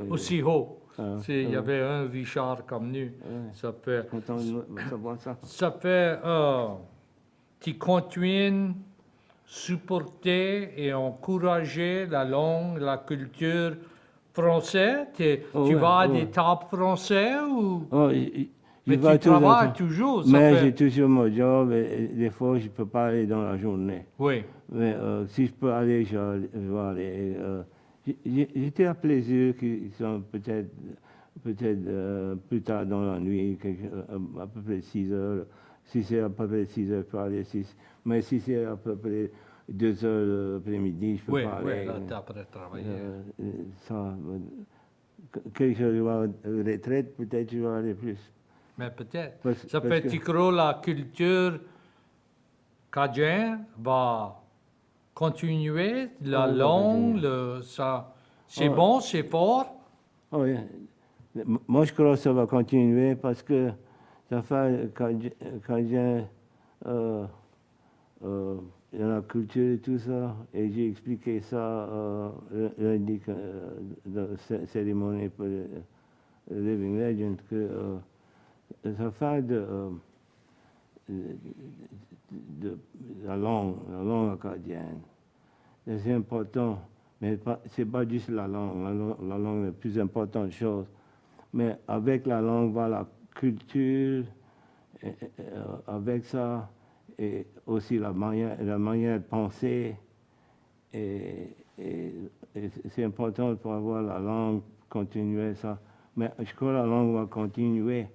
aussi haut. Il y avait un Richard comme nous. Ça fait, content de savoir ça. ça fait, tu continues supporter et encourager la langue, la culture française. Tu vas à des tables français ou... Oh, Mais vais tu tout le travailles temps. toujours, ça Mais fait... j'ai toujours mon job et des fois je ne peux pas aller dans la journée. Oui, Mais si je peux aller, je vais aller. J'étais à plaisir qu'ils sont peut-être plus tard dans la nuit, à peu près 6 heures. Si c'est à peu près 6 heures, je peux aller 6. Mais si c'est à peu près 2 heures l'après-midi, je peux oui, pas oui, aller. là, tu après travailler. Ça, quelque chose de retraite, peut-être je vais aller plus. Mais peut-être. Parce Ça fait, que- tu crois la culture cajun va continuer, la Oui, va langue, continuer. ça, c'est Oh. bon, c'est fort. Oh, oui. Moi, je crois que ça va continuer parce que ça fait quand j'ai dans la culture et tout ça, et j'ai expliqué ça lundi dans la cérémonie pour Living Legend, que ça fait de la langue acadienne. Et c'est important, mais ce n'est pas juste la langue. La langue est la plus importante chose. Mais avec la langue va la culture, avec ça, et aussi la manière de penser. Et c'est important pour avoir la langue, continuer ça. Mais je crois que la langue va continuer,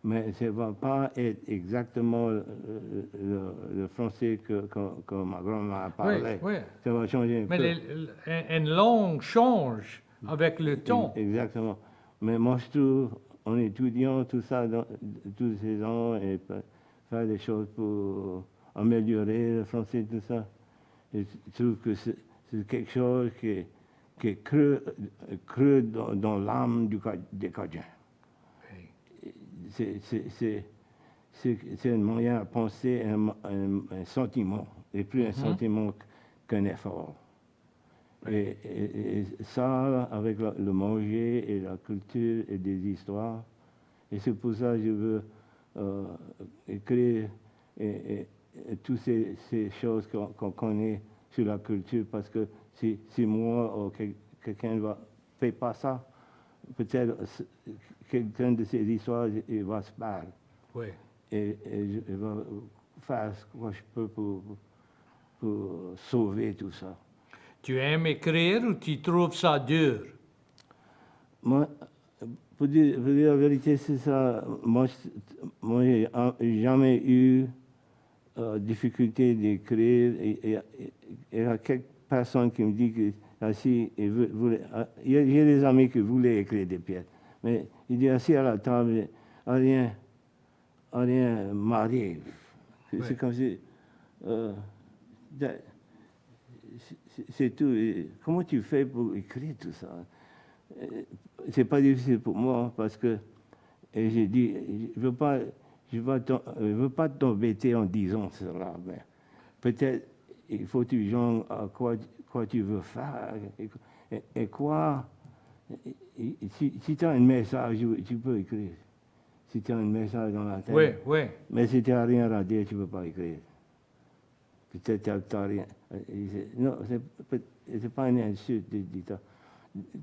mais ça ne va pas être exactement le français que ma grand-mère a Oui, parlé. oui. Ça va changer un Mais peu. une langue change avec le temps. Exactement. Mais moi, je trouve, en étudiant tout ça, tous ces ans, et faire des choses pour améliorer le français, tout ça, et je trouve que c'est quelque chose qui est creux dans l'âme des Cajuns. Oui. C'est un moyen à penser, un sentiment, et plus un sentiment qu'un effort. Et ça, avec le manger et la culture et des histoires. Et c'est pour ça que je veux écrire et toutes ces choses qu'on connaît sur la culture, parce que si moi ou quelqu'un ne fait pas ça, peut-être quelqu'un de ces histoires il va se perdre. Oui. Et je vais faire ce que je peux pour sauver tout ça. Tu aimes écrire ou tu trouves ça dur? Moi, pour dire la vérité, c'est ça. Moi, j'ai jamais eu difficulté d'écrire. Il y a quelques personnes qui me disent que assis, il y a des amis qui voulaient écrire des pièces. Mais il dit assis à la table, rien m'arrive. C'est Oui. comme si... c'est tout. Et comment tu fais pour écrire tout ça? C'est pas difficile pour moi parce que j'ai dit, je veux pas t'embêter en disant cela, mais peut-être il faut que tu jongles à quoi tu veux faire et quoi. Si tu as un message, tu peux écrire. Si tu as un message dans la tête. Oui, oui. Mais si tu n'as rien à dire, tu ne peux pas écrire. Peut-être que tu n'as rien. Non, ce n'est pas une insulte de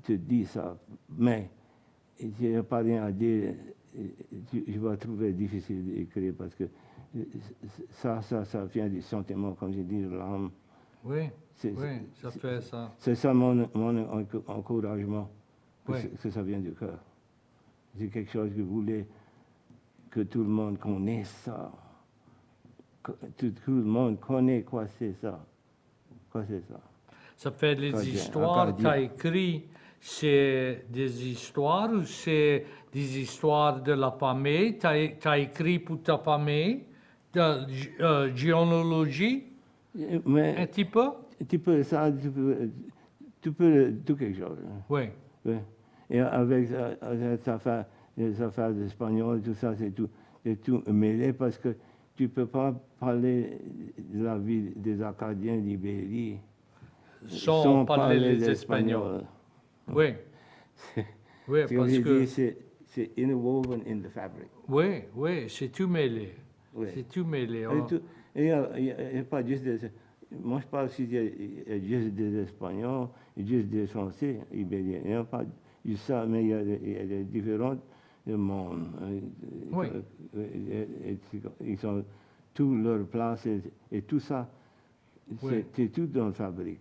te dire ça. Mais si tu n'as pas rien à dire, je vais trouver difficile d'écrire parce que ça vient du sentiment, comme je dis, de l'âme. Oui, ça fait ça. C'est ça mon encouragement, Oui. que ça vient du cœur. C'est quelque chose que je voulais que tout le monde connaisse ça. Tout le monde connaît quoi c'est ça. Quoi c'est ça. Ça fait les Acadien, histoires que tu as acadien. écrites, c'est des histoires ou c'est des histoires de la famille? Tu as écrit pour ta famille, de généalogie, un Mais petit peu? tu peux ça, tu peux tout quelque chose. Hein. Oui, Oui. Et avec sa affaire d'espagnol, tout ça, c'est tout mêlé parce que tu ne peux pas parler de la vie des Acadiens d'Ibérie sans parler les Espagnols. Oui, oui, C'est comme parce je que... dis, c'est interwoven in the fabric. Oui, c'est tout mêlé. Oui. C'est tout mêlé. Et hein. il n'y a pas juste des... Moi, je parle aussi juste des Espagnols et juste des Français ibériens. Il n'y a pas juste ça, mais il y a des différents mondes. Oui. Ils ont tous leur place et tout ça, Oui. c'est tout dans le fabrique.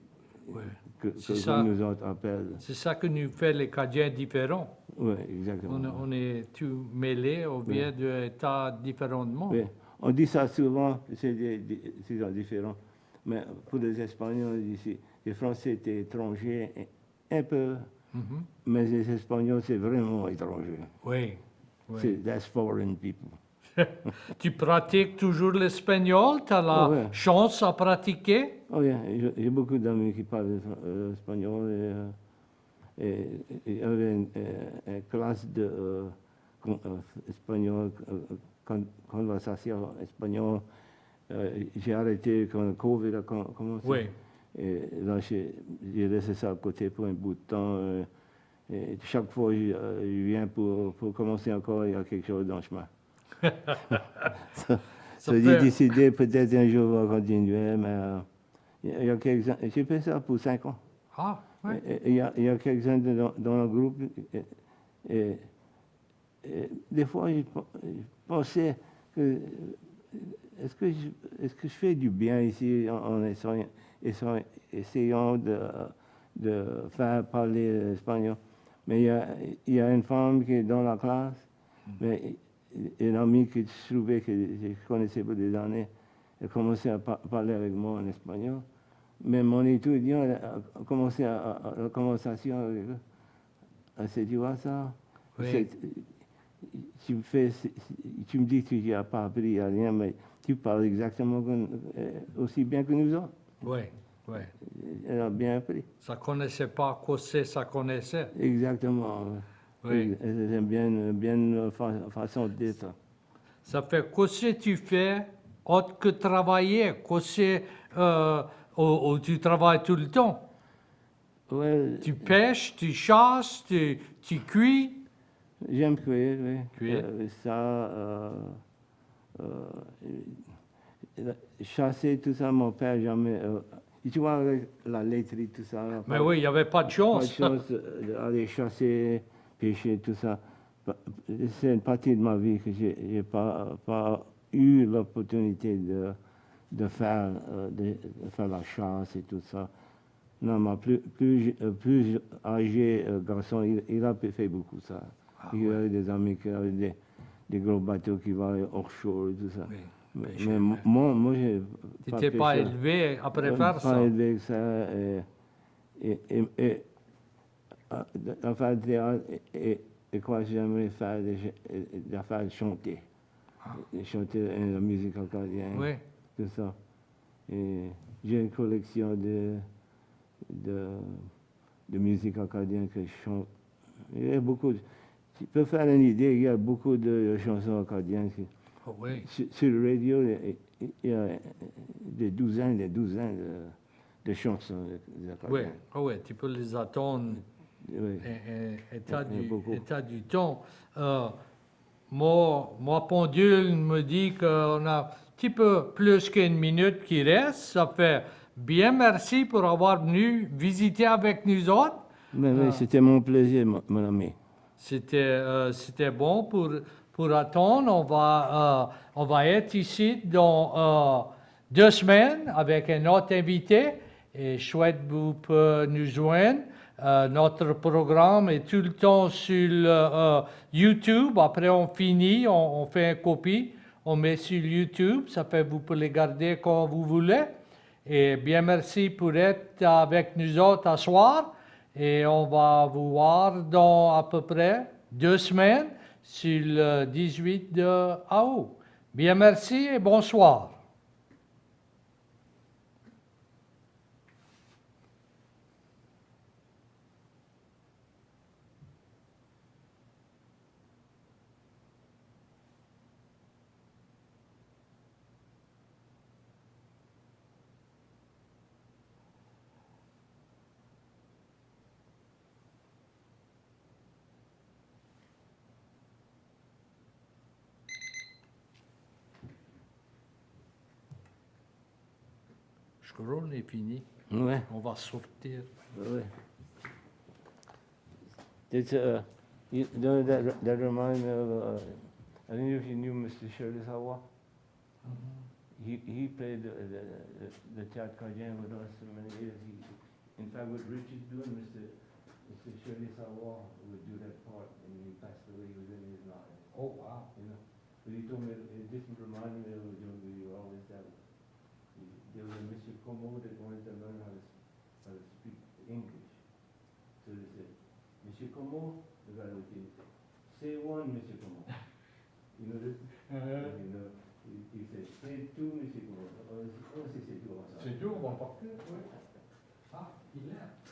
Oui. Que C'est ça. nous autres appellent. C'est ça que nous fait les Cadiens différents. Oui, exactement. On est tout mêlés, on vient d'états différents de monde. Oui. On dit ça souvent, c'est différent. Mais pour les Espagnols ici, les Français étaient étrangers un peu, Mhm. mais les Espagnols, c'est vraiment étranger. Oui. That's foreign people. Tu pratiques toujours l'espagnol? Tu as la Ouais. chance à pratiquer? Oh, yeah. J'ai beaucoup d'amis qui parlent espagnol et il y avait une classe de espagnol, conversation espagnol. J'ai arrêté quand le Covid a commencé. Oui. Et là, j'ai laissé ça à côté pour un bout de temps. Et chaque fois, je viens pour commencer encore, il y a quelque chose dans le chemin. J'ai décidé peut-être un jour on va continuer, mais il y a j'ai fait ça pour 5 ans. Ah, oui. Et il y a quelques-uns dans le groupe. Et des fois, je pensais que est-ce que je fais du bien ici en essayant de faire parler l'espagnol. Mais il y a une femme qui est dans la classe, mais une amie que je trouvais que je connaissais pour des années, elle commençait à parler avec moi en espagnol. Mais mon étudiant a commencé la conversation avec eux. Elle s'est dit, ouais, ça, Oui. tu me dis que tu n'as pas appris à rien, mais tu parles exactement aussi bien que nous autres. Oui, oui. Elle a bien appris. Ça connaissait pas quoi c'est, ça connaissait. Exactement. Oui. C'est bien façon de dire ça. Ça fait qu'est-ce que tu fais autre que travailler? Qu'est-ce où tu travailles tout le temps? Ouais, Tu pêches, tu chasses, tu cuis? j'aime cuire, oui. Cuire. Chasser, tout ça, mon père jamais... tu vois, avec la laiterie, tout ça... Mais oui, il n'y avait pas de Pas de chance. chance d'aller chasser, pêcher, tout ça. C'est une partie de ma vie que je n'ai pas eu l'opportunité de faire la chasse et tout ça. Non, ma plus âgé garçon, il a fait beaucoup ça. Il y avait des amis qui avaient des gros bateaux qui vont offshore et tout ça. Oui, Mais moi, j'ai tu n'étais pas pêché. élevé après faire Pas ça. élevé que ça. En faire du théâtre, et quoi j'aimerais faire, de chanter. Chanter la musique acadienne, Oui, tout ça. Et j'ai une collection de musique acadienne que je chante. Il y a beaucoup, tu peux faire une idée, il y a beaucoup de chansons acadiennes. oh, oui. Sur le radio, il y a des douzaines des chansons des Oui, accordions. ouais, tu peux les attendre Oui. Beaucoup. état du temps. Moi, pendule me dit qu'on a un petit peu plus qu'une minute qui reste. Ça fait bien merci pour avoir venu visiter avec nous autres. Mais oui, c'était mon plaisir, mon ami. C'était bon pour attendre. On va être ici dans 2 semaines avec un autre invité. Et je souhaite que vous pouvez nous joindre. Notre programme est tout le temps sur YouTube. Après, on finit, on fait une copie, on met sur YouTube. Ça fait que vous pouvez les garder quand vous voulez. Et bien merci pour être avec nous autres ce soir. Et on va vous voir dans à peu près 2 semaines sur le 18 de août. Bien merci et bonsoir. Je crois qu'on est fini. Ouais. On va sortir. Oui. It's, that reminds me of, I don't know if you knew Mr. Shirley Sawa. He played the Chat Kajan with us for many years. In fact, what Richard doing, Mr. Shirley Sawa would do that part, and he passed away within his life. Oh, wow. You know, but he told me it just reminded me of when you always that. There was a Mr. Como that wanted to learn how to speak English. So they said, Monsieur Como, the guy would say one, Monsieur Como. You know this? You know, he said, say two, Monsieur Como. Or he said two, I'm sorry. C'est dur, on va partir. Oui. Ah, il est.